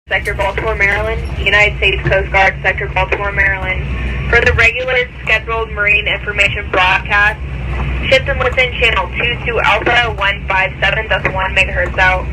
Sector Baltimore, Maryland, United States Coast Guard, Sector Baltimore, Maryland. For the regular scheduled marine information broadcast, ships and listen channel 22 Alpha 157.1 megahertz out.